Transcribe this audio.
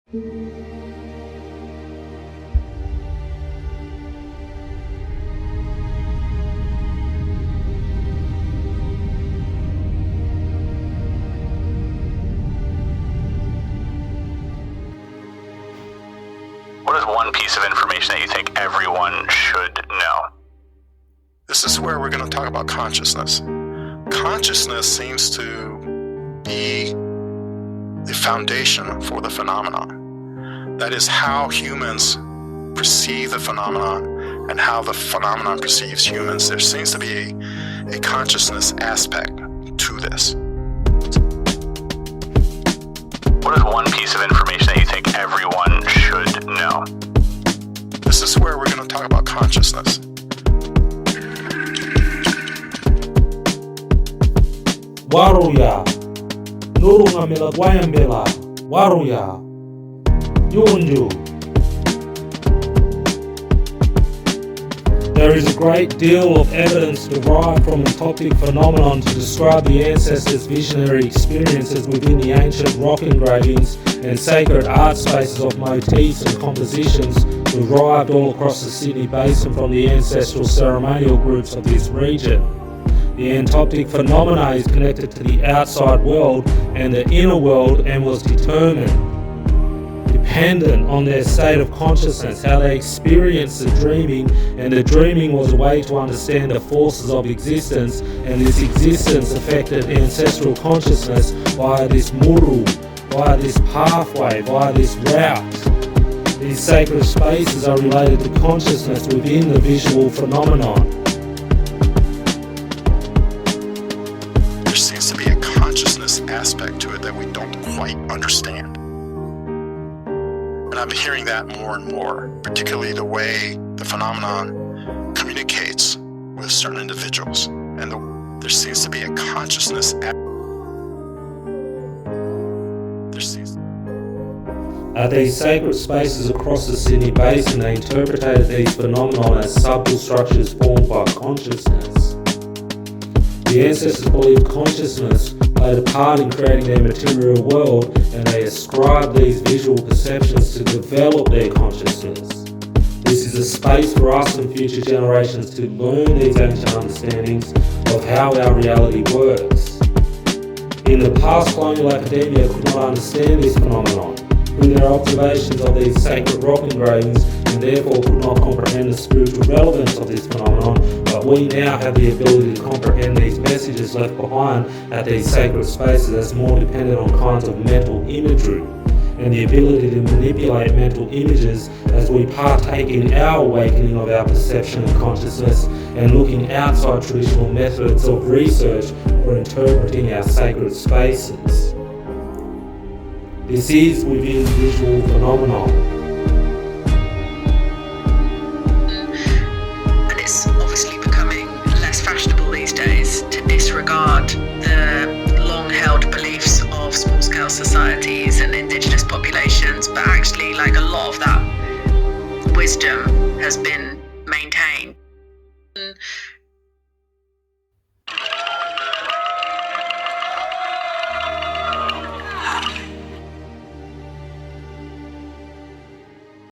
What is one piece of information that you think everyone should know? This is where we're going to talk about consciousness. Consciousness seems to be the foundation for the phenomenon. That is how humans perceive the phenomenon and how the phenomenon perceives humans. There seems to be a consciousness aspect to this. What is one piece of information that you think everyone should know? This is where we're going to talk about consciousness. Waruya, Nurunga Milagwayambela, Waruya, Yunju. There is a great deal of evidence derived from the entoptic phenomenon to describe the ancestors' visionary experiences within the ancient rock engravings and sacred art spaces of motifs and compositions derived all across the Sydney Basin from the ancestral ceremonial groups of this region. The entoptic phenomena is connected to the outside world and the inner world and was dependent on their state of consciousness, how they experienced the dreaming, and the dreaming was a way to understand the forces of existence, and this existence affected ancestral consciousness via this muru, via this pathway, via this route. These sacred spaces are related to consciousness within the visual phenomenon. There seems to be a consciousness aspect to it that we don't quite understand. And I'm hearing that more and more, particularly the way the phenomenon communicates with certain individuals. And there seems to be a consciousness At these sacred spaces across the Sydney Basin, they interpreted these phenomena as subtle structures formed by consciousness. The ancestors believed consciousness played a part in creating their material world, and they ascribed these visual perceptions to develop their consciousness. This is a space for us and future generations to learn these ancient understandings of how our reality works. In the past, colonial academia could not understand this phenomenon through their observations of these sacred rock engravings, and therefore could not comprehend the spiritual relevance of this phenomenon, but we now have the ability to comprehend these messages left behind at these sacred spaces as more dependent on kinds of mental imagery, and the ability to manipulate mental images as we partake in our awakening of our perception and consciousness, and looking outside traditional methods of research for interpreting our sacred spaces. This is within visual phenomenon. And it's obviously becoming less fashionable these days to disregard the long-held beliefs of small-scale societies and indigenous populations, but actually, like, a lot of that wisdom has been maintained.